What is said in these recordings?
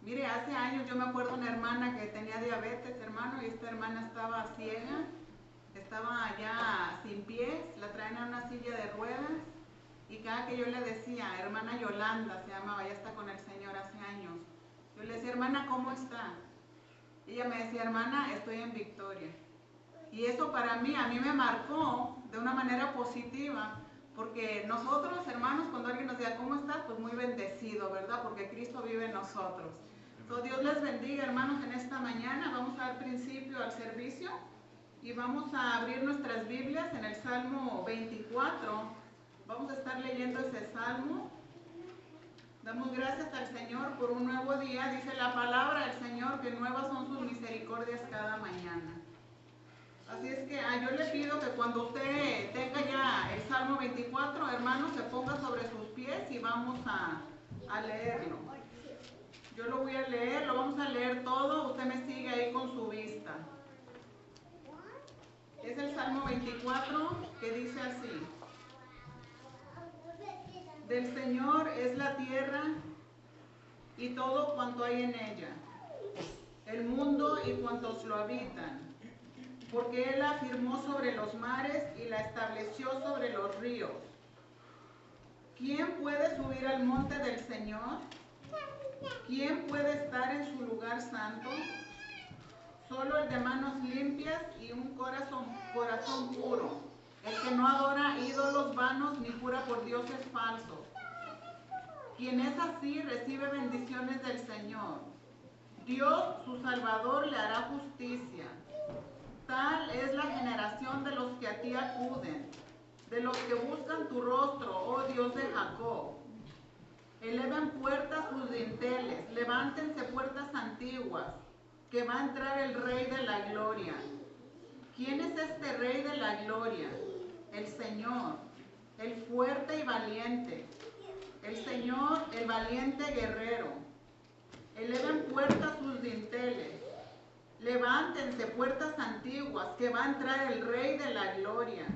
Mire, hace años yo me acuerdo una hermana que tenía diabetes, hermano, y esta hermana estaba ciega, estaba ya sin pies, la traen a una silla de ruedas, y cada que yo le decía, hermana Yolanda se llamaba, ya está con el Señor hace años, yo le decía, hermana, ¿cómo está? Ella me decía, hermana, estoy en victoria. Y eso para mí, a mí me marcó de una manera positiva, porque nosotros, hermanos, cuando alguien nos diga, ¿cómo estás? Pues muy bendecido, ¿verdad? Porque Cristo vive en nosotros. Entonces, Dios les bendiga, hermanos, en esta mañana. Vamos a dar principio al servicio y vamos a abrir nuestras Biblias en el Salmo 24. Vamos a estar leyendo ese Salmo. Damos gracias al Señor por un nuevo día. Dice la palabra del Señor que nuevas son sus misericordias cada mañana. Así es que yo le pido que cuando usted tenga ya el Salmo 24, hermanos, se ponga sobre sus pies y vamos a leerlo. Yo lo voy a leer, lo vamos a leer todo, usted me sigue ahí con su vista. Es el Salmo 24 que dice así: del Señor es la tierra y todo cuanto hay en ella, el mundo y cuantos lo habitan, porque Él la afirmó sobre los mares y la estableció sobre los ríos. ¿Quién puede subir al monte del Señor? ¿Quién puede estar en su lugar santo? Solo el de manos limpias y un corazón puro, el que no adora ídolos vanos ni jura por dioses falsos. Quien es así recibe bendiciones del Señor. Dios, su Salvador, le hará justicia. Tal es la generación de los que a ti acuden, de los que buscan tu rostro, oh Dios de Jacob. Eleven puertas sus dinteles, levántense puertas antiguas, que va a entrar el Rey de la Gloria. ¿Quién es este Rey de la Gloria? El Señor, el fuerte y valiente, el Señor, el valiente guerrero. Eleven puertas sus dinteles, levántense puertas antiguas, que va a entrar el Rey de la Gloria.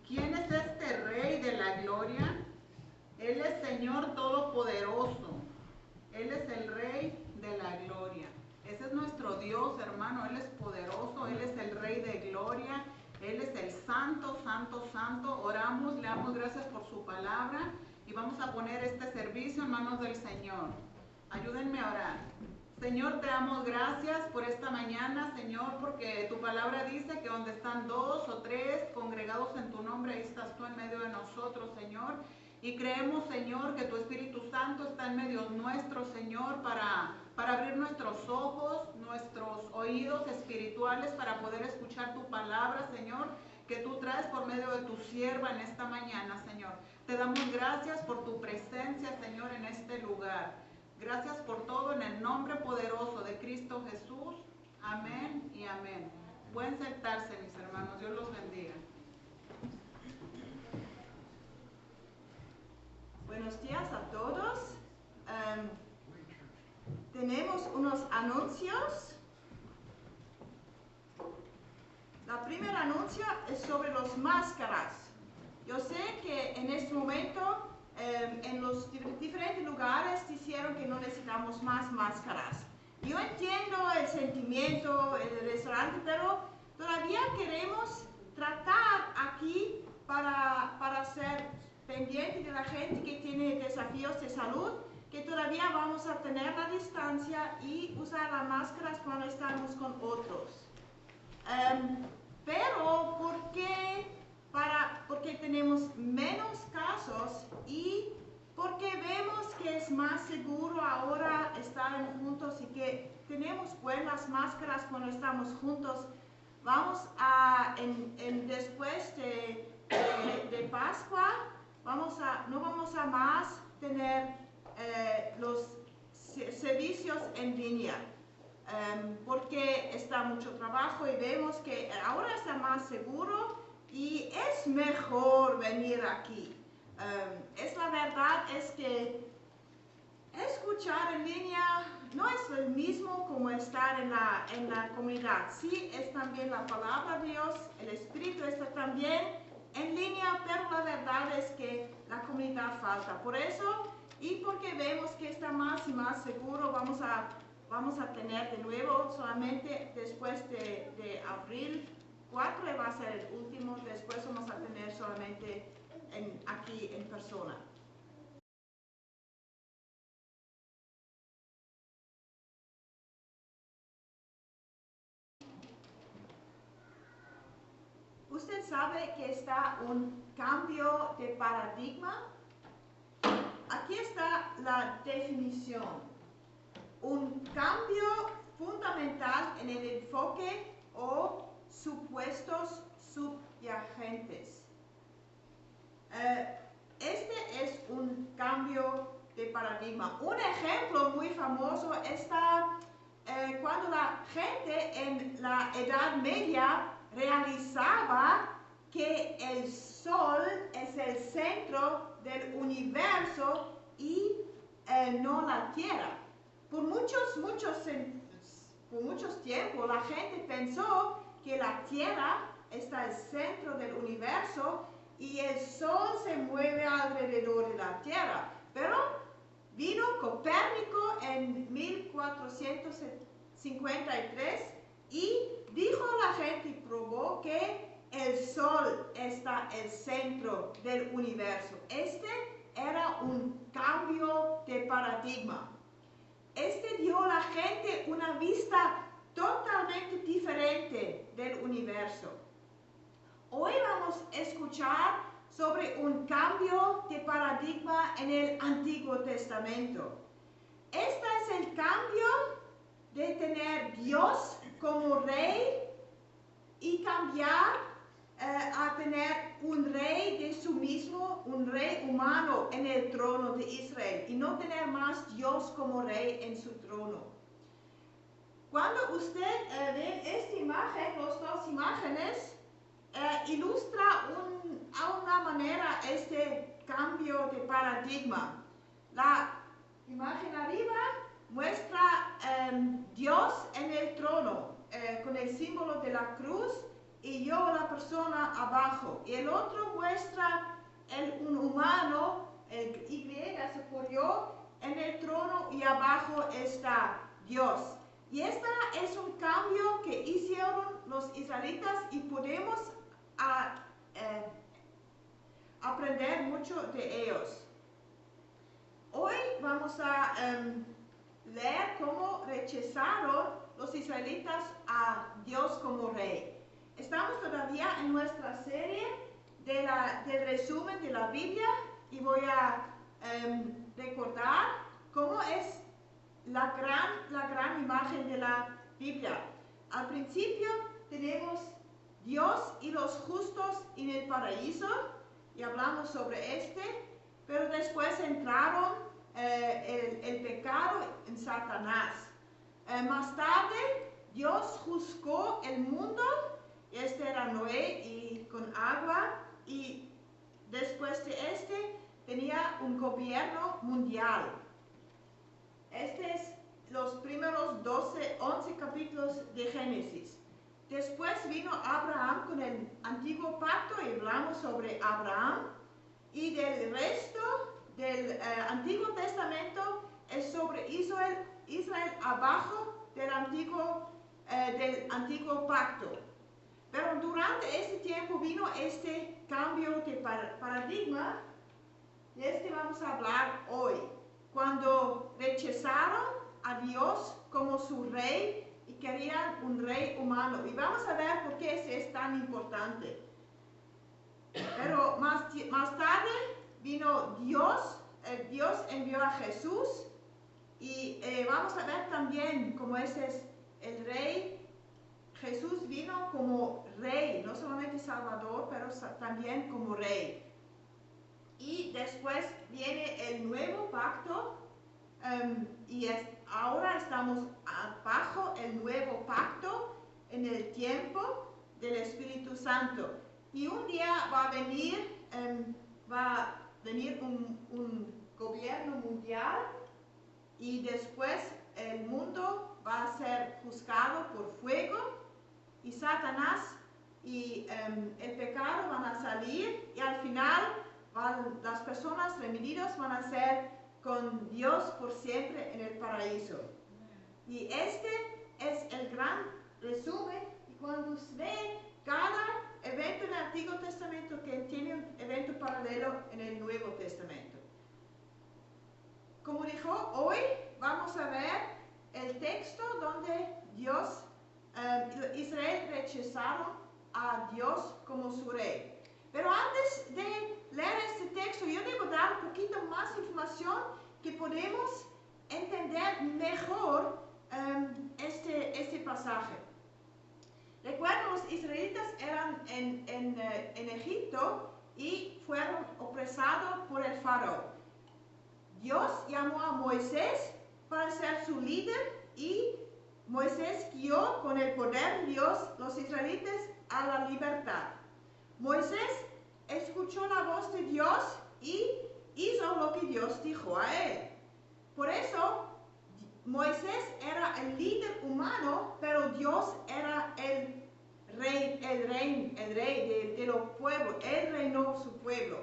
¿Quién es este Rey de la Gloria? Él es Señor Todopoderoso. Él es el Rey de la Gloria. Ese es nuestro Dios, hermano. Él es poderoso. Él es el Rey de Gloria. Él es el Santo, Santo, Santo. Oramos, le damos gracias por su palabra y vamos a poner este servicio en manos del Señor. Ayúdenme a orar. Señor, te damos gracias por esta mañana, Señor, porque tu palabra dice que donde están dos o tres congregados en tu nombre, ahí estás tú en medio de nosotros, Señor. Y creemos, Señor, que tu Espíritu Santo está en medio nuestro, Señor, para abrir nuestros ojos, nuestros oídos espirituales, para poder escuchar tu palabra, Señor, que tú traes por medio de tu sierva en esta mañana, Señor. Te damos gracias por tu presencia, Señor, en este lugar. Gracias por todo en el nombre poderoso de Cristo Jesús. Amén y amén. Pueden sentarse, mis hermanos. Dios los bendiga. Buenos días a todos. Tenemos unos anuncios. La primera anuncio es sobre las máscaras. Yo sé que en este momento en los diferentes lugares dijeron que no necesitamos más máscaras. Yo entiendo el sentimiento, el restaurante, pero todavía queremos tratar aquí para ser pendiente de la gente que tiene desafíos de salud, que todavía vamos a tener la distancia y usar las máscaras cuando estamos con otros. Pero ¿por qué? Porque tenemos menos casos y porque vemos que es más seguro ahora estar juntos y que tenemos buenas máscaras cuando estamos juntos. Vamos a, después de Pascua, no vamos a más tener los servicios en línea. Porque está mucho trabajo y vemos que ahora está más seguro y es mejor venir aquí. La verdad es que escuchar en línea no es lo mismo como estar en la comunidad. Sí, es también la palabra de Dios, el Espíritu está también en línea, pero la verdad es que la comunidad falta. Por eso y porque vemos que está más y más seguro, vamos a tener de nuevo solamente después de abril 4 va a ser el último, después vamos a tener solamente aquí en persona. Usted sabe que está un cambio de paradigma. Aquí está la definición. Un cambio fundamental en el enfoque o supuestos subyacentes. Este es un cambio de paradigma. Un ejemplo muy famoso está cuando la gente en la Edad Media realizaba que el Sol es el centro del universo y no la Tierra. Por muchos tiempos la gente pensó que la Tierra está el centro del universo y el Sol se mueve alrededor de la Tierra. Pero vino Copérnico en 1453 y dijo a la gente y probó que el Sol está el centro del universo. Este era un cambio de paradigma. Este dio a la gente una vista totalmente diferente del universo. Hoy vamos a escuchar sobre un cambio de paradigma en el Antiguo Testamento. Este es el cambio de tener Dios como rey y cambiar a tener un rey de su mismo, un rey humano en el trono de Israel y no tener más Dios como rey en su trono. Cuando usted ve esta imagen, las dos imágenes, ilustra a una manera este cambio de paradigma. La imagen arriba muestra Dios en el trono con el símbolo de la cruz y yo la persona abajo. Y el otro muestra un humano, el Y se ponió en el trono y abajo está Dios. Y este es un cambio que hicieron los israelitas y podemos aprender mucho de ellos. Hoy vamos a leer cómo rechazaron los israelitas a Dios como rey. Estamos todavía en nuestra serie del resumen de la Biblia y voy a recordar cómo es la gran imagen de la Biblia. Al principio tenemos Dios y los justos en el paraíso y hablamos sobre este, pero después entraron el pecado en Satanás. Más tarde Dios juzgó el mundo, este era Noé y con agua, y después de este tenía un gobierno mundial. Este es los primeros 11 capítulos de Génesis. Después vino Abraham con el antiguo pacto y hablamos sobre Abraham. Y del resto del Antiguo Testamento es sobre Israel abajo del antiguo pacto. Pero durante este tiempo vino este cambio de paradigma y vamos a hablar hoy. Cuando rechazaron a Dios como su rey y querían un rey humano. Y vamos a ver por qué es tan importante. Pero más tarde vino Dios, Dios envió a Jesús y vamos a ver también cómo ese es el rey. Jesús vino como rey, no solamente Salvador, pero también como rey. Y después viene el nuevo pacto y ahora estamos bajo el nuevo pacto en el tiempo del Espíritu Santo. Y un día va a venir un gobierno mundial y después el mundo va a ser juzgado por fuego y Satanás y el pecado van a salir y al final las personas redimidas van a ser con Dios por siempre en el paraíso. Y este es el gran resumen. Y cuando usted ve cada evento en el Antiguo Testamento que tiene un evento paralelo en el Nuevo Testamento. Como dijo, hoy vamos a ver el texto donde Israel rechazaron a Dios como su rey. Pero antes de leer este texto, yo debo dar un poquito más información que podemos entender mejor este pasaje. Recuerden, los israelitas eran en Egipto y fueron opresados por el faraón. Dios llamó a Moisés para ser su líder y Moisés guió con el poder de Dios los israelitas a la libertad. Moisés escuchó la voz de Dios y hizo lo que Dios dijo a él. Por eso, Moisés era el líder humano, pero Dios era el rey de los pueblos. Él reinó su pueblo.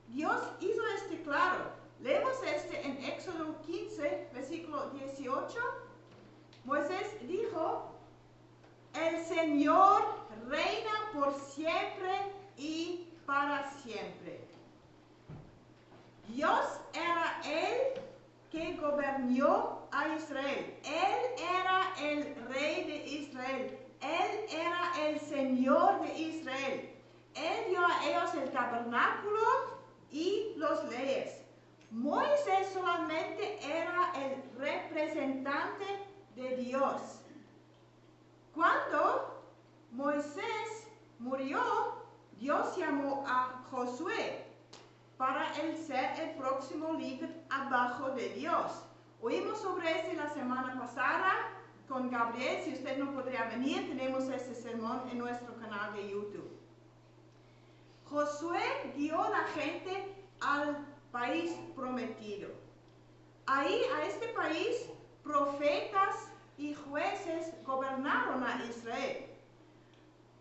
Dios hizo claro. Leemos en Éxodo 15, versículo 18. Moisés dijo, el Señor reina por siempre y para siempre. Dios era el que gobernó a Israel. Él era el rey de Israel. Él era el Señor de Israel. Él dio a ellos el tabernáculo y las leyes. Moisés solamente era el representante de Dios. Cuando Moisés murió, Dios llamó a Josué para él ser el próximo líder abajo de Dios. Oímos sobre eso la semana pasada con Gabriel. Si usted no podría venir, tenemos este sermón en nuestro canal de YouTube. Josué guió a la gente al país prometido. Ahí, a este país, profetas y jueces gobernaron a Israel.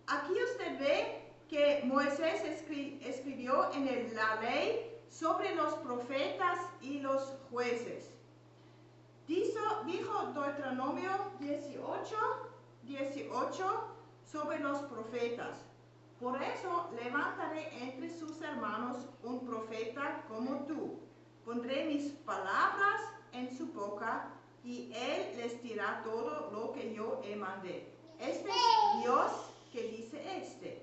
Aquí usted ve que Moisés escribió en la ley sobre los profetas y los jueces. Dijo Deuteronomio 18 sobre los profetas. Por eso levantaré entre sus hermanos un profeta como tú. Pondré mis palabras en su boca y él les dirá todo lo que yo mandé. Este es Dios que dice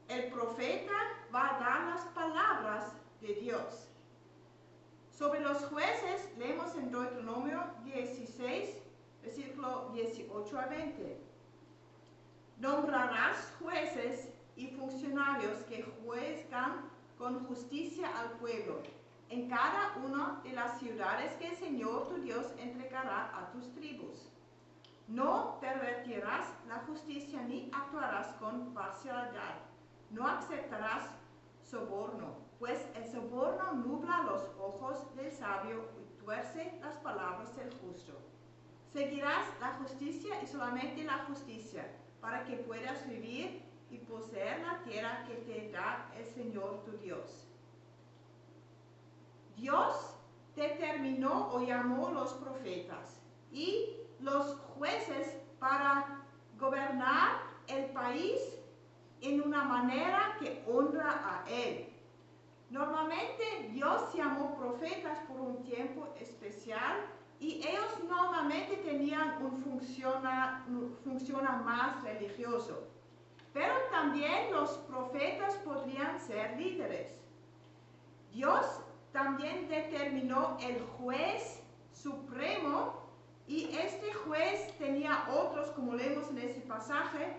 El profeta va a dar las palabras de Dios. Sobre los jueces, leemos en Deuteronomio 16, versículo 18 a 20. Nombrarás jueces y funcionarios que juzgan con justicia al pueblo, en cada una de las ciudades que el Señor tu Dios entregará a tus tribus. No pervertirás la justicia ni actuarás con parcialidad. No aceptarás soborno, pues el soborno nubla los ojos del sabio y tuerce las palabras del justo. Seguirás la justicia y solamente la justicia, para que puedas vivir y poseer la tierra que te da el Señor tu Dios. Dios determinó o llamó los profetas y los jueces para gobernar el país en una manera que honra a Él. Normalmente Dios llamó profetas por un tiempo especial y ellos normalmente tenían un función más religioso. Pero también los profetas podrían ser líderes. Dios también determinó el juez supremo y este juez tenía otros, como leemos en ese pasaje,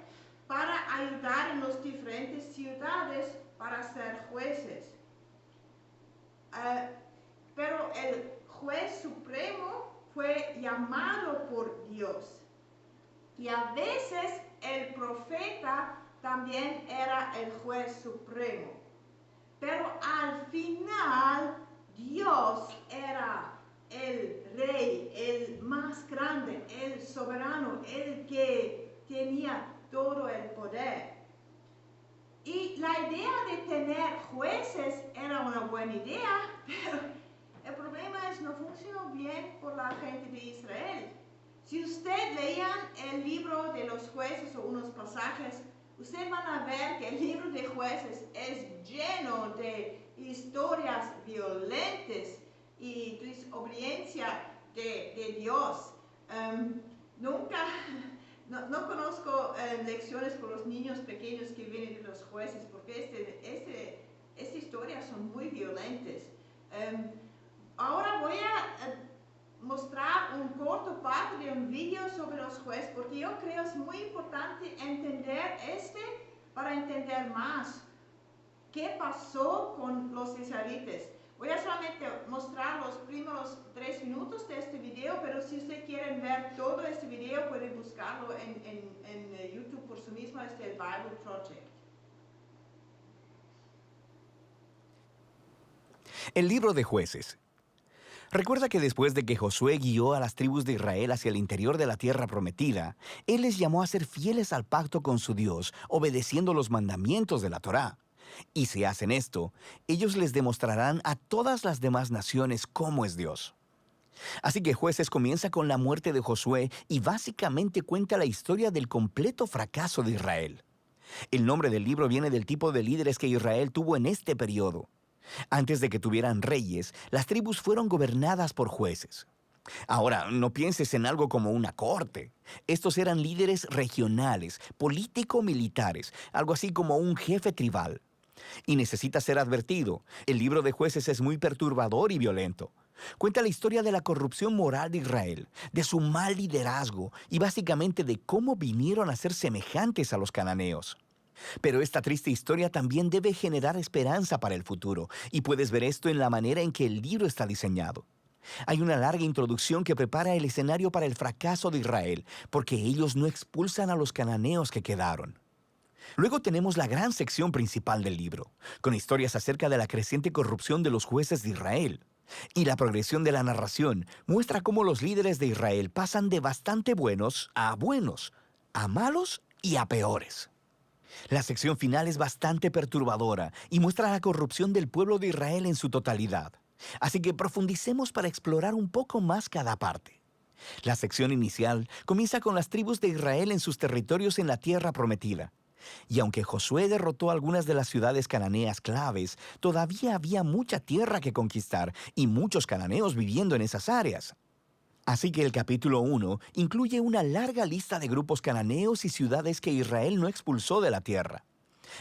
para ayudar en las diferentes ciudades para ser jueces. Pero el juez supremo fue llamado por Dios. Y a veces el profeta también era el juez supremo. Pero al final Dios era el rey, el más grande, el soberano, el que tenía todo el poder. Y la idea de tener jueces era una buena idea, pero el problema problema es no funcionó bien por la gente de Israel. Si usted leían el libro de los jueces o unos pasajes, ustedes van a ver que el libro de jueces es lleno de historias violentas y desobediencia de Dios. Nunca, no conozco lecciones por los niños pequeños que vienen de los jueces, porque estas historias son muy violentas. Ahora voy a mostrar un corto parte de un video sobre los jueces, porque yo creo es muy importante entender para entender más qué pasó con los israelitas. Voy a solamente mostrar los primeros 3 minutos de este video, pero si ustedes quieren ver todo este video, pueden buscarlo en YouTube por su mismo, el Bible Project. El libro de Jueces. Recuerda que después de que Josué guió a las tribus de Israel hacia el interior de la tierra prometida, él les llamó a ser fieles al pacto con su Dios, obedeciendo los mandamientos de la Torá. Y si hacen esto, ellos les demostrarán a todas las demás naciones cómo es Dios. Así que Jueces comienza con la muerte de Josué y básicamente cuenta la historia del completo fracaso de Israel. El nombre del libro viene del tipo de líderes que Israel tuvo en este periodo. Antes de que tuvieran reyes, las tribus fueron gobernadas por jueces. Ahora, no pienses en algo como una corte. Estos eran líderes regionales, político-militares, algo así como un jefe tribal. Y necesita ser advertido, el libro de Jueces es muy perturbador y violento. Cuenta la historia de la corrupción moral de Israel, de su mal liderazgo y básicamente de cómo vinieron a ser semejantes a los cananeos. Pero esta triste historia también debe generar esperanza para el futuro, y puedes ver esto en la manera en que el libro está diseñado. Hay una larga introducción que prepara el escenario para el fracaso de Israel, porque ellos no expulsan a los cananeos que quedaron. Luego tenemos la gran sección principal del libro, con historias acerca de la creciente corrupción de los jueces de Israel. Y la progresión de la narración muestra cómo los líderes de Israel pasan de bastante buenos, a malos y a peores. La sección final es bastante perturbadora y muestra la corrupción del pueblo de Israel en su totalidad. Así que profundicemos para explorar un poco más cada parte. La sección inicial comienza con las tribus de Israel en sus territorios en la tierra prometida. Y aunque Josué derrotó algunas de las ciudades cananeas claves, todavía había mucha tierra que conquistar y muchos cananeos viviendo en esas áreas. Así que el capítulo 1 incluye una larga lista de grupos cananeos y ciudades que Israel no expulsó de la tierra.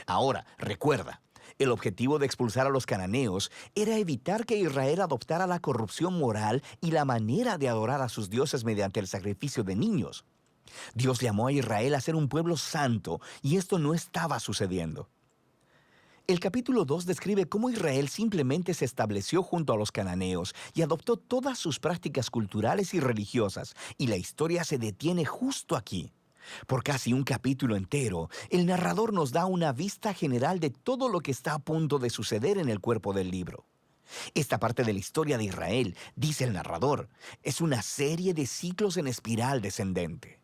Ahora, recuerda, el objetivo de expulsar a los cananeos era evitar que Israel adoptara la corrupción moral y la manera de adorar a sus dioses mediante el sacrificio de niños. Dios llamó a Israel a ser un pueblo santo, y esto no estaba sucediendo. El capítulo 2 describe cómo Israel simplemente se estableció junto a los cananeos y adoptó todas sus prácticas culturales y religiosas, y la historia se detiene justo aquí. Por casi un capítulo entero, el narrador nos da una vista general de todo lo que está a punto de suceder en el cuerpo del libro. Esta parte de la historia de Israel, dice el narrador, es una serie de ciclos en espiral descendente.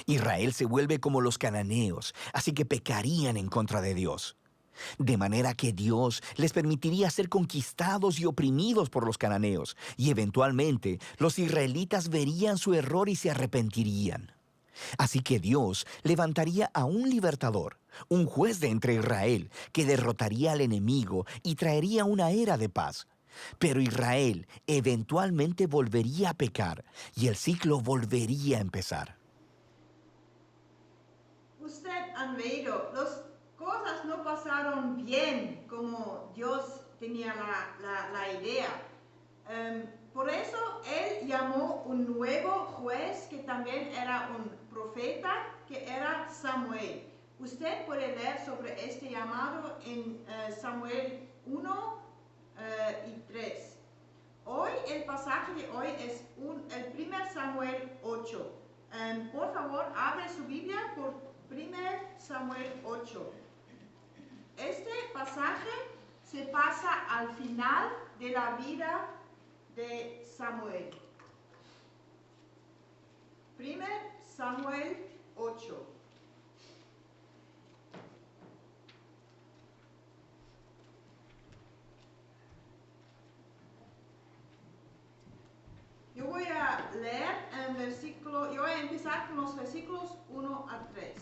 Israel se vuelve como los cananeos, así que pecarían en contra de Dios. De manera que Dios les permitiría ser conquistados y oprimidos por los cananeos, y eventualmente los israelitas verían su error y se arrepentirían. Así que Dios levantaría a un libertador, un juez de entre Israel, que derrotaría al enemigo y traería una era de paz. Pero Israel eventualmente volvería a pecar y el ciclo volvería a empezar. Usted han leído, las cosas no pasaron bien como Dios tenía la idea. Por eso Él llamó un nuevo juez que también era un profeta, que era Samuel. Usted puede leer sobre este llamado en Samuel 1 y 3. Hoy, el pasaje de hoy es el 1 Samuel 8. Por favor, abre su Biblia por 1 Samuel 8. Este pasaje se pasa al final de la vida de Samuel. 1 Samuel 8. con los versículos 1 a 3.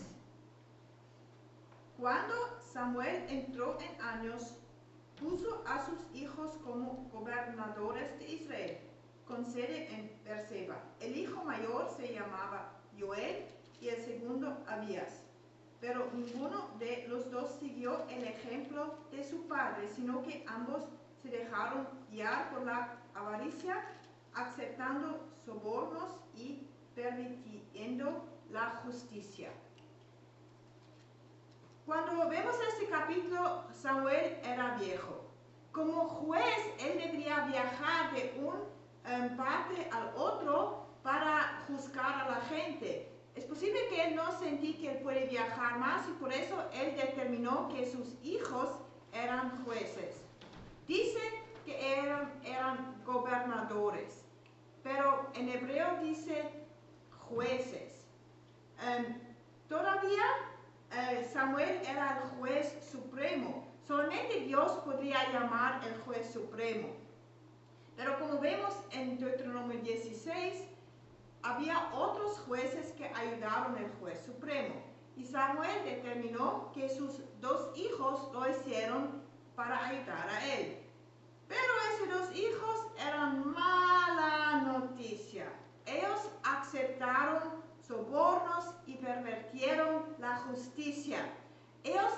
Cuando Samuel entró en años, puso a sus hijos como gobernadores de Israel, con sede en Beerseba. El hijo mayor se llamaba Joel y el segundo Abías. Pero ninguno de los dos siguió el ejemplo de su padre, sino que ambos se dejaron guiar por la avaricia, aceptando sobornos y permitiendo la justicia. Cuando vemos este capítulo, Samuel era viejo. Como juez, él debería viajar de un parte al otro para juzgar a la gente. Es posible que él no sentí que él puede viajar más y por eso él determinó que sus hijos eran jueces. Dice que eran gobernadores, pero en hebreo dice jueces. Todavía Samuel era el juez supremo. Solamente Dios podría llamar el juez supremo. Pero como vemos en Deuteronomio 16, había otros jueces que ayudaron al juez supremo. Y Samuel determinó que sus dos hijos lo hicieron para ayudar a él. Pero esos dos hijos eran mala noticia. Ellos aceptaron sobornos y pervirtieron la justicia. Ellos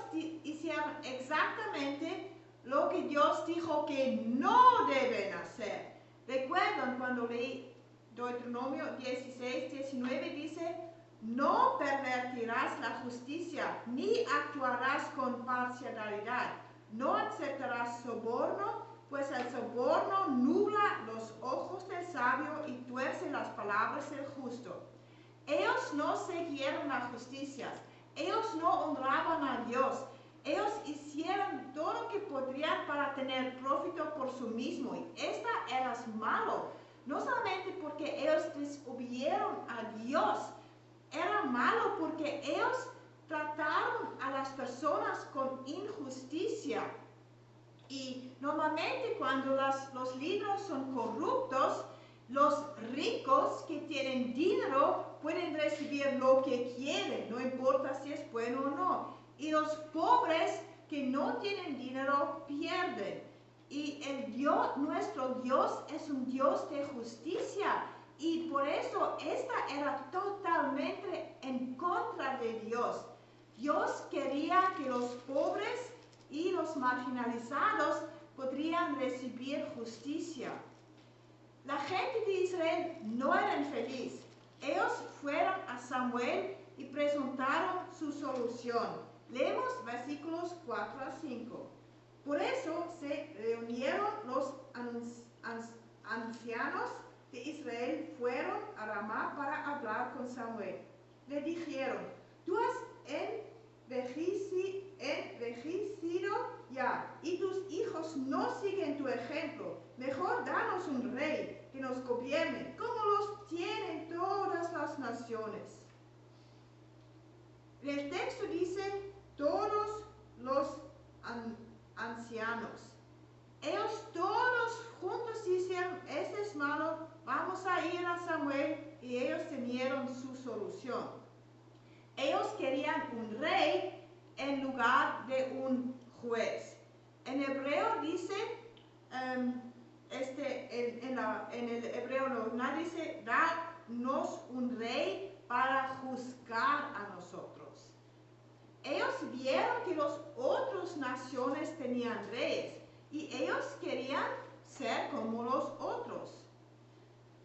hicieron exactamente lo que Dios dijo que no deben hacer. ¿Recuerdan cuando leí Deuteronomio 16, 19 dice, no pervertirás la justicia, ni actuarás con parcialidad, no aceptarás soborno, pues el soborno nubla los ojos del sabio y tuerce las palabras del justo. Ellos no siguieron la justicia, ellos no honraban a Dios, ellos hicieron todo lo que podrían para tener profito por sí mismo y esta era malo. No solamente porque ellos desobedecieron a Dios, era malo porque ellos trataron a las personas con injusticia. Y normalmente cuando los líderes son corruptos, los ricos que tienen dinero pueden recibir lo que quieren, no importa si es bueno o no. Y los pobres que no tienen dinero pierden. Y nuestro Dios es un Dios de justicia. Y por eso esta era totalmente en contra de Dios. Dios quería que los pobres y los marginalizados podrían recibir justicia. La gente de Israel no eran felices. Ellos fueron a Samuel y presentaron su solución. Leemos versículos 4 a 5. Por eso se reunieron los ancianos de Israel, fueron a Ramá para hablar con Samuel. Le dijeron, tú has envejecido ya, y tus hijos no siguen tu ejemplo. Mejor danos un rey que nos gobierne, como los tienen todas las naciones. El texto dice, todos los ancianos. Ellos todos juntos dijeron, este es malo, vamos a ir a Samuel, y ellos tenían su solución. Ellos querían un rey en lugar de un juez. En hebreo dice, en el hebreo no dice, danos un rey para juzgar a nosotros. Ellos vieron que las otras naciones tenían reyes y ellos querían ser como los otros.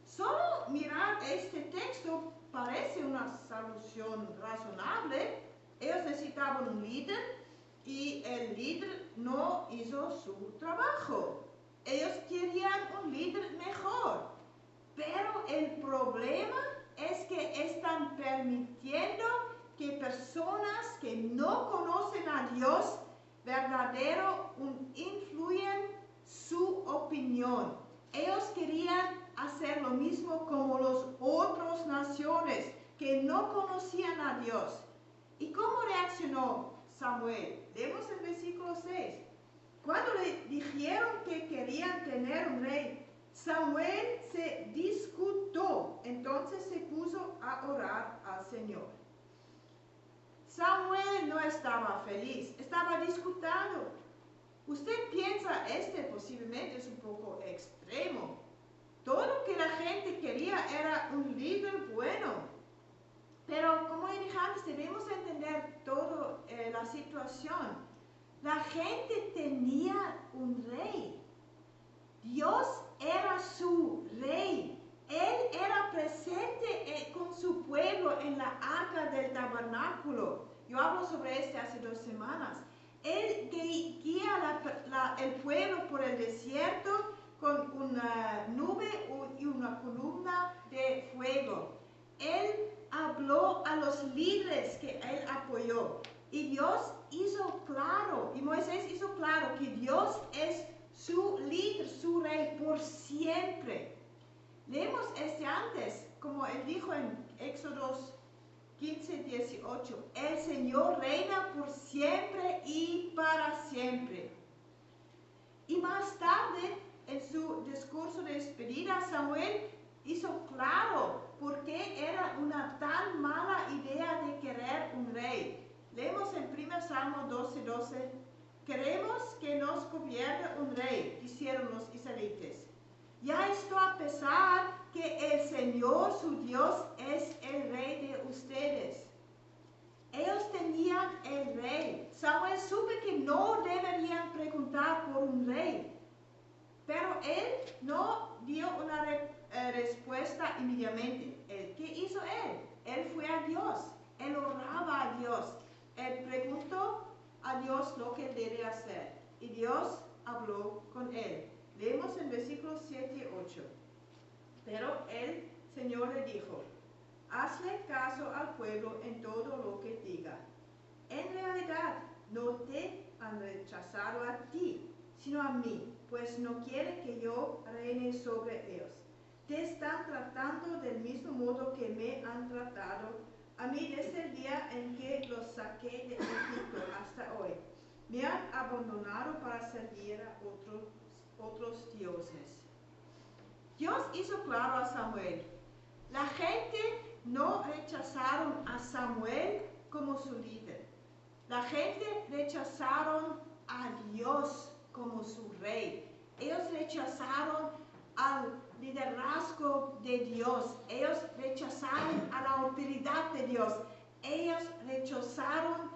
Solo mirar este texto parece una solución razonable. Ellos necesitaban un líder y el líder no hizo su trabajo. Ellos querían un líder mejor. Pero el problema es que están permitiendo que personas que no conocen a Dios verdadero influyen su opinión. Ellos querían hacer lo mismo como las otras naciones que no conocían a Dios. ¿Y cómo reaccionó Samuel? Leemos el versículo 6. Cuando le dijeron que querían tener un rey, Samuel se disgustó, entonces se puso a orar al Señor. Samuel no estaba feliz, estaba disgustado. Usted piensa, posiblemente es un poco extremo. Todo lo que la gente quería era un líder bueno. Pero como dije antes, debemos entender toda la situación. La gente tenía un rey. Dios era su rey. Él era presente con su pueblo en la arca del tabernáculo. Yo hablo sobre hace 2 semanas. Él guía el pueblo por el desierto con una nube y una columna de fuego. Él habló a los líderes que él apoyó. Y Dios hizo claro, y Moisés hizo claro que Dios es su líder, su rey por siempre. Leemos antes, como él dijo en Éxodo 15, 18. El Señor reina por siempre y para siempre. Y más tarde, en su discurso de despedida, Samuel hizo claro por qué era una tan mala idea de querer un rey. Leemos en 1 Salmo 12, 12. Queremos que nos gobierne un rey, dijeron los israelitas. Ya esto a pesar que el Señor, su Dios, es el rey de ustedes. Ellos tenían el rey. Samuel supo que no deberían preguntar por un rey. Pero él no dio una respuesta inmediatamente. ¿Qué hizo él? Él fue a Dios. Él oraba a Dios. Él preguntó a Dios lo que debe hacer. Y Dios habló con él. Leemos en versículos 7 y 8. Pero el Señor le dijo, hazle caso al pueblo en todo lo que diga. En realidad no te han rechazado a ti, sino a mí, pues no quieren que yo reine sobre ellos. Te están tratando del mismo modo que me han tratado a mí desde el día en que los saqué de Egipto hasta hoy. Me han abandonado para servir a otros dioses. Dios hizo claro a Samuel. La gente no rechazaron a Samuel como su líder. La gente rechazaron a Dios como su rey. Ellos rechazaron al liderazgo de Dios. Ellos rechazaron a la autoridad de Dios. Ellos rechazaron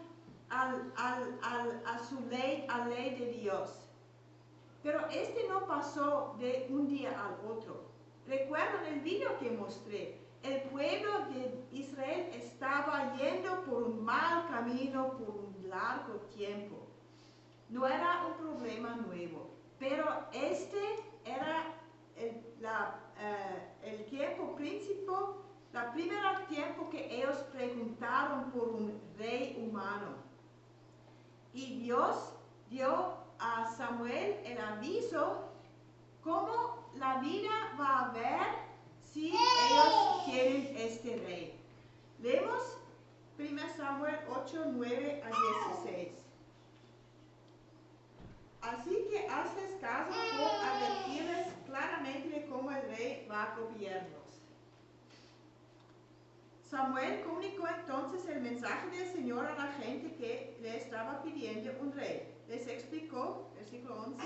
a su ley, a la ley de Dios. Pero no pasó de un día al otro. Recuerdan el video que mostré. El pueblo de Israel estaba yendo por un mal camino por un largo tiempo. No era un problema nuevo, pero era el tiempo principal, el primer tiempo que ellos preguntaron por un rey humano. Y Dios dio a Samuel el aviso cómo la vida va a ver si ellos quieren este rey. Leemos 1 Samuel 8, 9 a 16. Así que hazles caso por advertirles claramente de cómo el rey va a gobernarlos. Samuel comunicó entonces el mensaje del Señor a la gente que le estaba pidiendo un rey. Les explicó, versículo 11,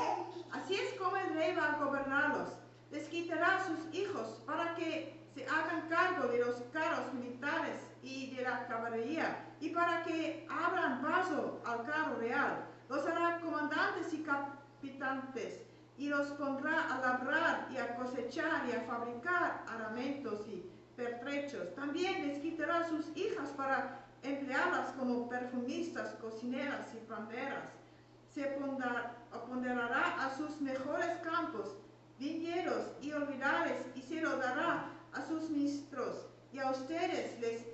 así es como el rey va a gobernarlos. Les quitará a sus hijos para que se hagan cargo de los carros militares y de la caballería y para que abran paso al carro real. Los hará comandantes y capitanes y los pondrá a labrar y a cosechar y a fabricar armamentos y pertrechos. También les quitará a sus hijas para emplearlas como perfumistas, cocineras y panderas. Se apoderará a sus mejores campos, viñedos y olivares y se lo dará a sus ministros. Y a ustedes les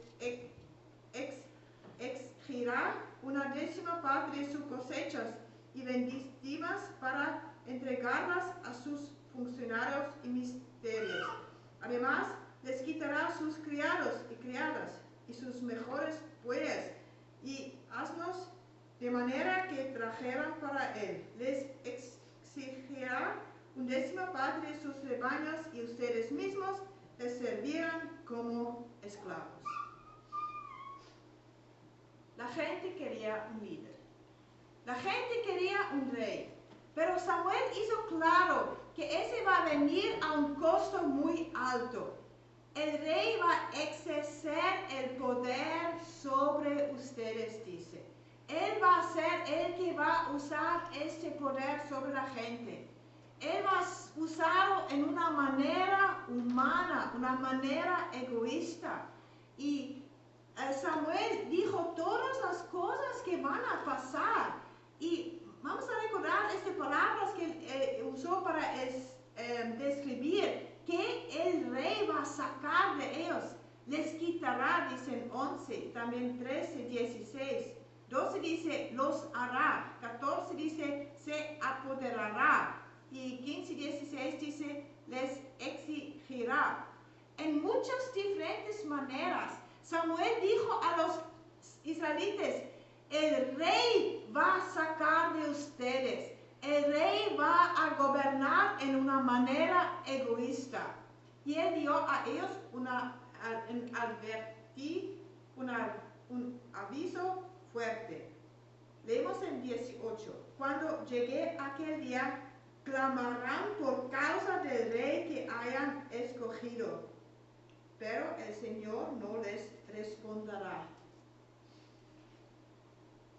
exigirá una 10ª parte de sus cosechas y vendimias para entregarlas a sus funcionarios y ministerios. Además, les quitará sus criados y criadas y sus mejores bueyes y asnos, de manera que trajeran para él. Les exigirá 1/10 parte de sus rebaños y ustedes mismos les servirán como esclavos. La gente quería un líder. La gente quería un rey. Pero Samuel hizo claro que ese va a venir a un costo muy alto. El rey va a ejercer el poder sobre ustedes, dice. Él va a ser el que va a usar este poder sobre la gente. Él va a usarlo en una manera humana, una manera egoísta. Y Samuel dijo todas las cosas que van a pasar. Y vamos a recordar estas palabras que él usó para describir que el rey va a sacar de ellos. Les quitará, dicen 11, también 13, 16. 12 dice, los hará. 14 dice, se apoderará. Y 15, 16 dice, les exigirá. En muchas diferentes maneras, Samuel dijo a los israelitas, el rey va a sacar de ustedes. El rey va a gobernar en una manera egoísta. Y él dio a ellos un aviso fuerte. Leemos en 18. Cuando llegue aquel día, clamarán por causa del rey que hayan escogido. Pero el Señor no les responderá.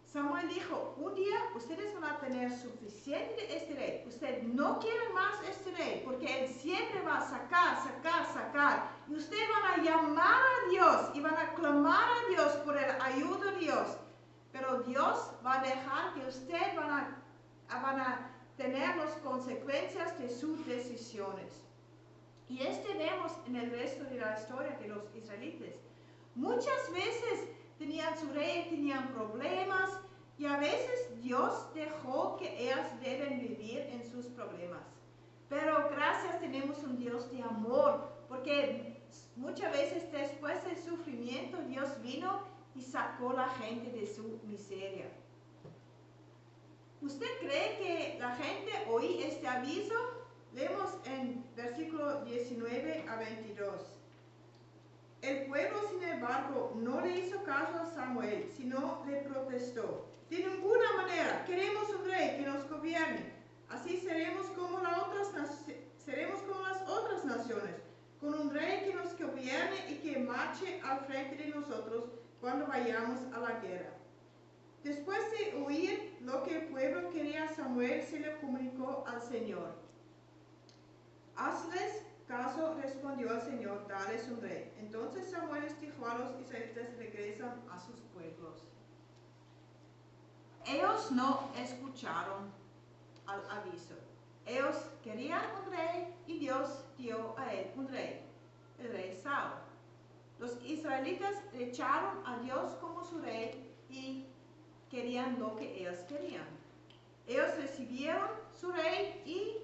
Samuel dijo, un día ustedes van a tener suficiente de este rey. Ustedes no quieren más este rey, porque él siempre va a sacar. Y ustedes van a llamar a Dios y van a clamar a Dios por el ayuda de Dios. Pero Dios va a dejar que ustedes van a tener las consecuencias de sus decisiones. Y vemos en el resto de la historia de los israelitas. Muchas veces tenían su rey, tenían problemas, y a veces Dios dejó que ellos deben vivir en sus problemas. Pero gracias, tenemos un Dios de amor, porque muchas veces después del sufrimiento Dios vino y sacó a la gente de su miseria. ¿Usted cree que la gente oí este aviso? Leemos en versículo 19 a 22. El pueblo, sin embargo, no le hizo caso a Samuel, sino le protestó. De ninguna manera queremos un rey que nos gobierne. Así seremos como las otras naciones, con un rey que nos gobierne y que marche al frente de nosotros cuando vayamos a la guerra. Después de oír lo que el pueblo quería, Samuel se le comunicó al Señor. Hazles caso, respondió el Señor, dales un rey. Entonces Samuel les dijo a los israelitas, regresan a sus pueblos. Ellos no escucharon al aviso. Ellos querían un rey y Dios dio a él un rey, el rey Saúl. Los israelitas echaron a Dios como su rey y querían lo que ellos querían. Ellos recibieron su rey y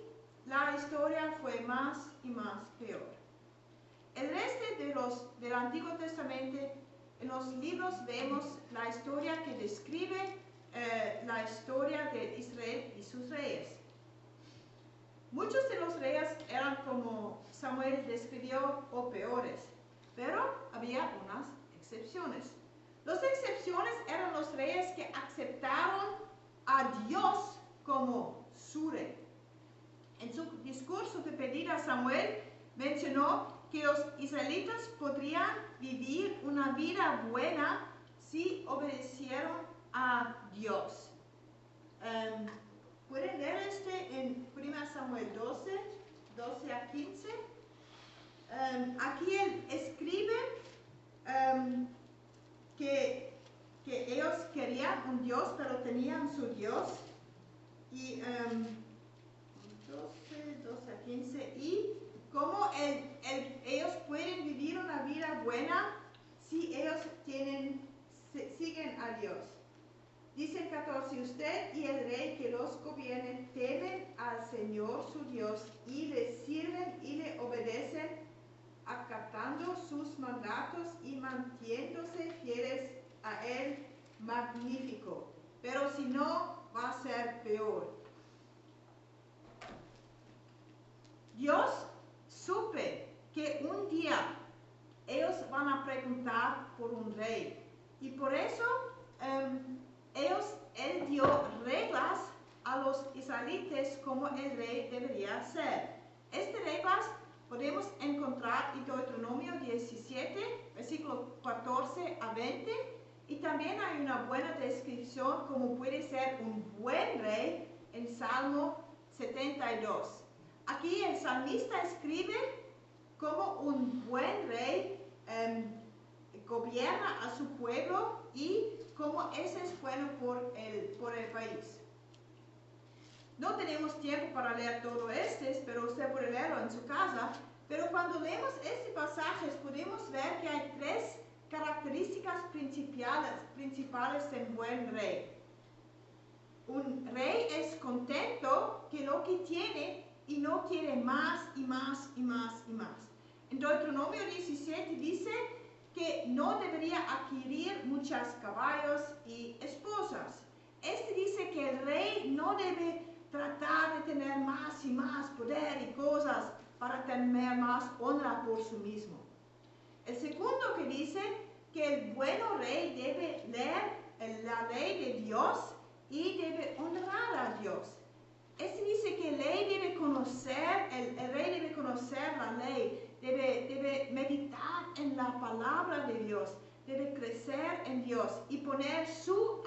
la historia fue más y más peor. El resto del Antiguo Testamento, en los libros vemos la historia que describe la historia de Israel y sus reyes. Muchos de los reyes eran como Samuel describió o peores, pero había unas excepciones. Las excepciones eran los reyes que aceptaron a Dios como su rey. En su discurso de pedida a Samuel mencionó que los israelitas podrían vivir una vida buena si obedecieron a Dios. Pueden leer en 1 Samuel 12 a 15. Aquí él escribe que ellos querían un Dios, pero tenían su Dios. Y 12 a 15, y cómo ellos pueden vivir una vida buena si ellos siguen a Dios. Dice el 14, usted y el rey que los gobierne temen al Señor su Dios y le sirven y le obedecen, acatando sus mandatos y manteniéndose fieles a él, magnífico. Pero si no, va a ser peor. Dios supe que un día ellos van a preguntar por un rey. Y por eso él dio reglas a los israelitas como el rey debería ser. Estas reglas podemos encontrar en Deuteronomio 17, versículo 14 a 20. Y también hay una buena descripción como puede ser un buen rey en Salmo 72. Aquí el salmista escribe cómo un buen rey gobierna a su pueblo y cómo ese es bueno por el país. No tenemos tiempo para leer todo pero usted puede leerlo en su casa. Pero cuando leemos este pasaje podemos ver que hay tres características principales de un buen rey. Un rey es contento con lo que tiene y no quiere más y más y más y más. En Deuteronomio 17 dice que no debería adquirir muchos caballos y esposas. Este dice que el rey no debe tratar de tener más y más poder y cosas para tener más honra por sí mismo. El segundo que dice que el buen rey debe leer la ley de Dios y debe honrar a Dios. Este dice que el rey debe conocer la ley, debe meditar en la palabra de Dios, debe crecer en Dios y poner su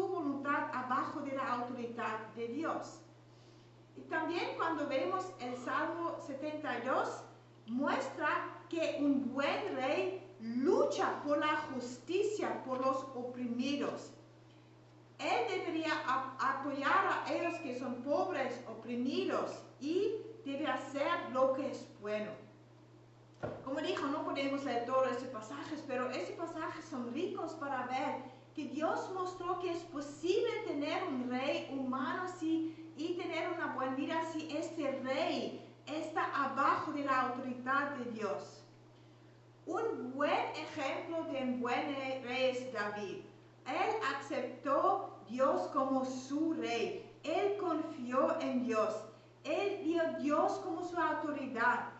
voluntad abajo de la autoridad de Dios. Y también cuando vemos el Salmo 72, muestra que un buen rey lucha por la justicia, por los oprimidos. Él debería apoyar a ellos que son pobres, oprimidos, y debe hacer lo que es bueno. Como dijo, no podemos leer todos estos pasajes, pero estos pasajes son ricos para ver que Dios mostró que es posible tener un rey humano y tener una buena vida si este rey está abajo de la autoridad de Dios. Un buen ejemplo de un buen rey es David. Él aceptó Dios como su rey. Él confió en Dios. Él vio a Dios como su autoridad.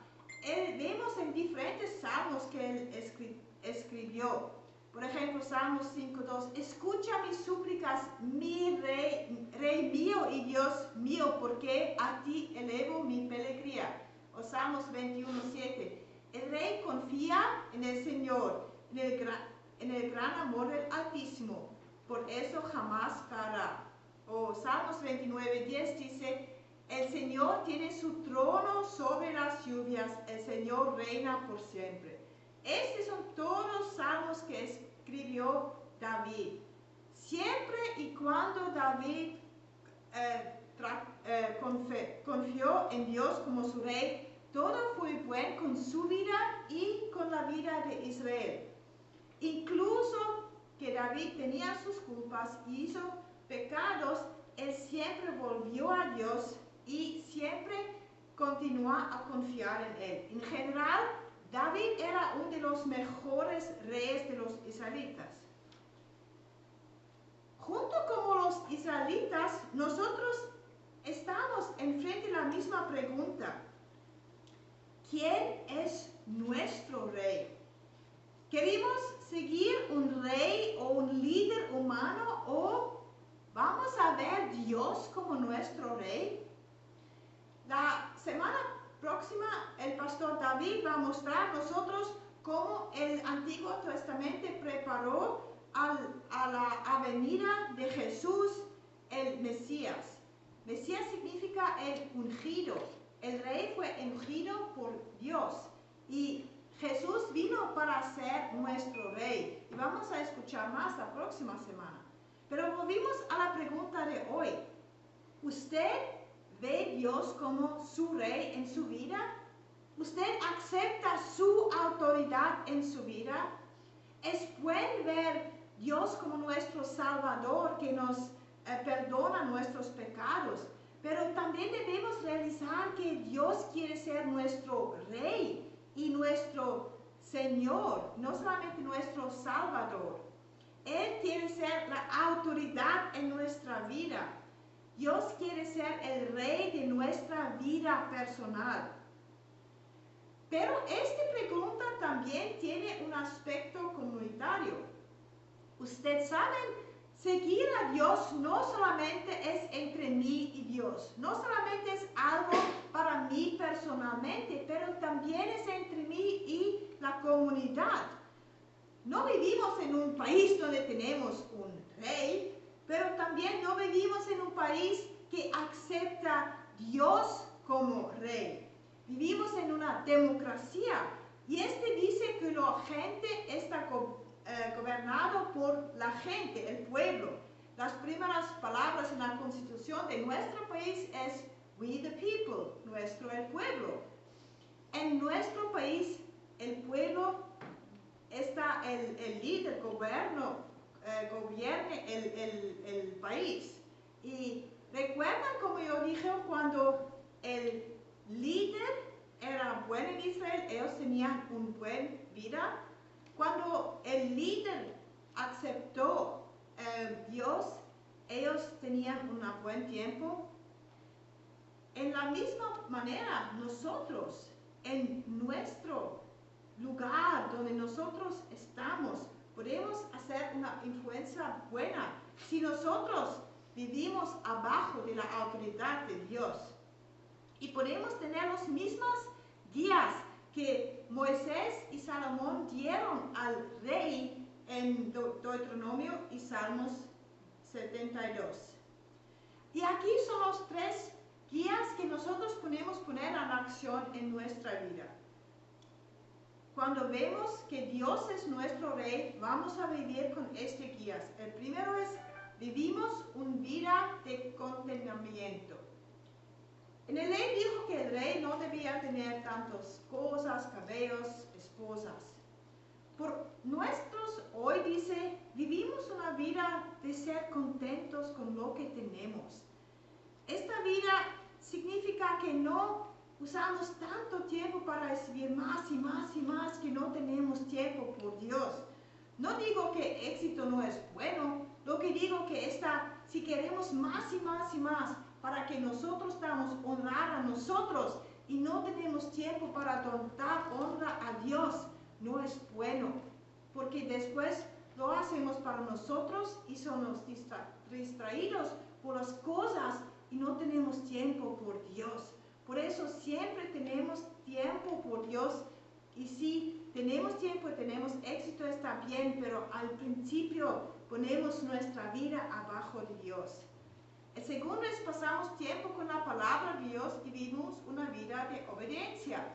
Vemos en diferentes salmos que él escribió. Por ejemplo, Salmos 5:2. Escucha mis súplicas, mi rey mío y Dios mío, porque a ti elevo mi peregría. O Salmos 21:7. El rey confía en el Señor, en el gran amor del Altísimo, por eso jamás caerá. O Salmos 29:10 dice, el Señor tiene su trono sobre las lluvias, el Señor reina por siempre. Estos son todos los salmos que escribió David. Siempre y cuando David confió en Dios como su rey, todo fue bueno con su vida y con la vida de Israel. Incluso que David tenía sus culpas y hizo pecados, él siempre volvió a Dios y siempre continuó a confiar en él. En general, David era uno de los mejores reyes de los israelitas. Junto con los israelitas, nosotros estamos enfrente de la misma pregunta. ¿Quién es nuestro rey? ¿Queremos seguir un rey o un líder humano o vamos a ver Dios como nuestro rey? La semana próxima el pastor David va a mostrar a nosotros cómo el Antiguo Testamento preparó a la venida de Jesús, el Mesías. Mesías significa el ungido. El rey fue ungido por Dios y Jesús vino para ser nuestro rey. Y vamos a escuchar más la próxima semana. Pero volvimos a la pregunta de hoy. ¿Usted ve a Dios como su rey en su vida? ¿Usted acepta su autoridad en su vida? Es bueno ver Dios como nuestro Salvador que nos perdona nuestros pecados. Pero también debemos realizar que Dios quiere ser nuestro Rey y nuestro Señor, no solamente nuestro Salvador. Él quiere ser la autoridad en nuestra vida. Dios quiere ser el rey de nuestra vida personal. Pero esta pregunta también tiene un aspecto comunitario. Ustedes saben, seguir a Dios no solamente es entre mí y Dios, no solamente es algo para mí personalmente, pero también es entre mí y la comunidad. No vivimos en un país donde tenemos un rey, pero también no vivimos en un país que acepta a Dios como rey. Vivimos en una democracia y este dice que la gente está gobernado por la gente, el pueblo. Las primeras palabras en la constitución de nuestro país es we the people, el pueblo. En nuestro país el pueblo está el líder, gobierne el país. Y recuerdan como yo dije, cuando el líder era bueno en Israel, ellos tenían una buena vida. Cuando el líder aceptó Dios, ellos tenían un buen tiempo. En la misma manera, nosotros, en nuestro lugar donde nosotros estamos, podemos hacer una influencia buena si nosotros vivimos abajo de la autoridad de Dios. Y podemos tener las mismas guías que Moisés y Salomón dieron al rey en Deuteronomio y Salmos 72. Y aquí son los tres guías que nosotros podemos poner en acción en nuestra vida. Cuando vemos que Dios es nuestro rey, vamos a vivir con estas guías. El primero es, vivimos una vida de contentamiento. En la ley dijo que el rey no debía tener tantas cosas, cabellos, esposas. Por nuestros hoy dice, vivimos una vida de ser contentos con lo que tenemos. Esta vida significa que no usamos tanto tiempo para recibir más y más y más, que no tenemos tiempo por Dios. No digo que éxito no es bueno, lo que digo que si queremos más y más y más, para que nosotros damos honrar a nosotros y no tenemos tiempo para dar honra a Dios, no es bueno, porque después lo hacemos para nosotros y somos distraídos por las cosas y no tenemos tiempo por Dios. Por eso siempre tenemos tiempo por Dios, y si tenemos tiempo, tenemos éxito, está bien, pero al principio ponemos nuestra vida abajo de Dios. El segundo es pasamos tiempo con la palabra de Dios y vivimos una vida de obediencia.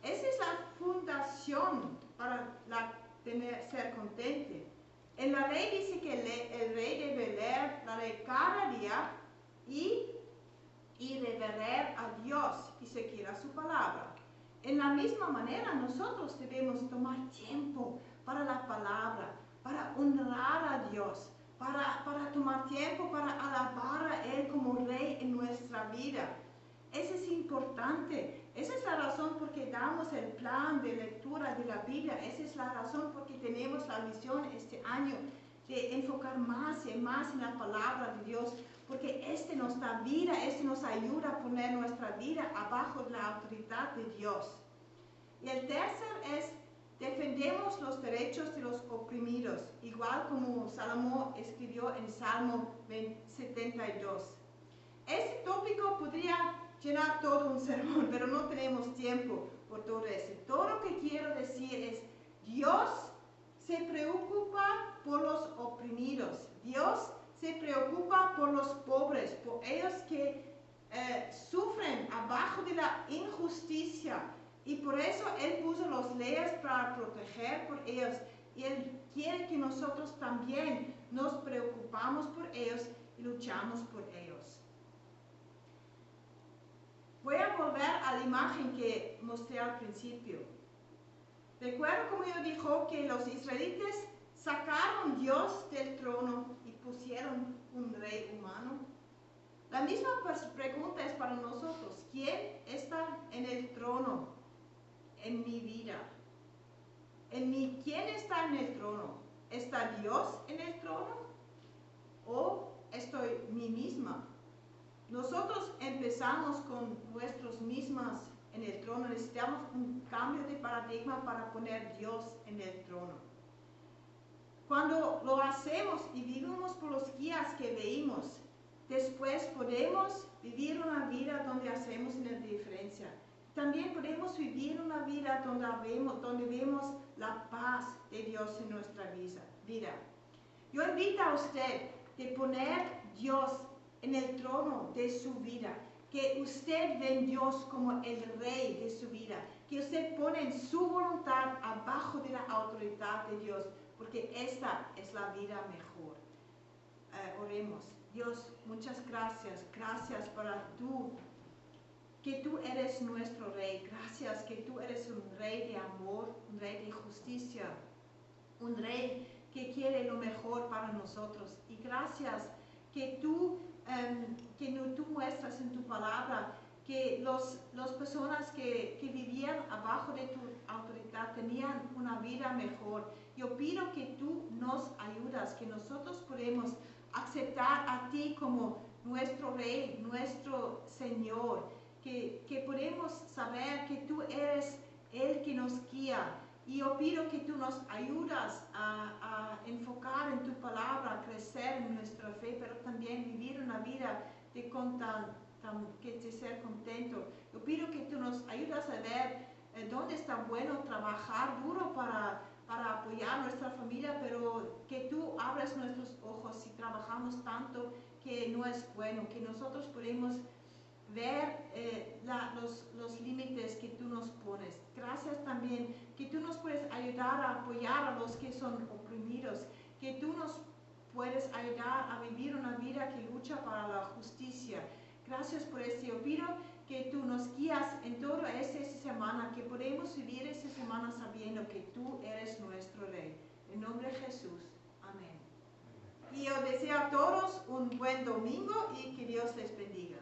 Esa es la fundación para ser contente. En la ley dice que el rey debe leer la ley cada día y reverenciar a Dios y seguir a su palabra. En la misma manera, nosotros debemos tomar tiempo para la palabra, para honrar a Dios, para tomar tiempo para alabar a Él como Rey en nuestra vida. Eso es importante. Esa es la razón por qué damos el plan de lectura de la Biblia. Esa es la razón por qué tenemos la visión este año de enfocar más y más en la palabra de Dios, porque nos da vida, nos ayuda a poner nuestra vida abajo de la autoridad de Dios. Y el tercer es, defendemos los derechos de los oprimidos, igual como Salomón escribió en Salmo 72. Este tópico podría llenar todo un sermón, pero no tenemos tiempo por todo eso. Todo lo que quiero decir es, Dios se preocupa por los oprimidos. Dios se preocupa por los pobres, por ellos que sufren abajo de la injusticia. Y por eso Él puso las leyes para proteger por ellos. Y Él quiere que nosotros también nos preocupamos por ellos y luchamos por ellos. Voy a volver a la imagen que mostré al principio. Recuerdo como yo dijo que los israelitas sacaron a Dios del trono y pusieron un rey humano. La misma pregunta es para nosotros. ¿Quién está en el trono en mi vida? ¿Quién está en el trono? ¿Está Dios en el trono? ¿O estoy mí misma? nosotros empezamos con nuestros mismos en el trono. Necesitamos un cambio de paradigma para poner Dios en el trono. Cuando lo hacemos y vivimos por los guías que veimos, después podemos vivir una vida donde hacemos una diferencia. También podemos vivir una vida donde vemos la paz de Dios en nuestra vida. Yo invito a usted de poner Dios en el trono de su vida, que usted ve a Dios como el rey de su vida, que usted pone en su voluntad abajo de la autoridad de Dios, porque esta es la vida mejor. Oremos. Dios, muchas gracias. Gracias para que tú eres nuestro rey. Gracias que tú eres un rey de amor, un rey de justicia, un rey que quiere lo mejor para nosotros. Y gracias que tú muestras en tu palabra que las personas que vivían abajo de tu autoridad tenían una vida mejor. Yo pido que tú nos ayudas, que nosotros podemos aceptar a ti como nuestro Rey, nuestro Señor, que podemos saber que tú eres el que nos guía. Y yo pido que tú nos ayudas a enfocar en tu palabra, a crecer en nuestra fe, pero también vivir una vida de ser contento. Yo pido que tú nos ayudas a ver dónde está bueno trabajar duro para apoyar a nuestra familia, pero que tú abres nuestros ojos si trabajamos tanto que no es bueno, que nosotros podemos ver los límites que tú nos pones. Gracias también que tú nos puedes ayudar a apoyar a los que son oprimidos, que tú nos puedes ayudar a vivir una vida que lucha para la justicia. Gracias por esto. Yo pido que tú nos guías en toda esta semana, que podemos vivir esta semana sabiendo que tú eres nuestro Rey. En nombre de Jesús. Amén. Y yo deseo a todos un buen domingo y que Dios les bendiga.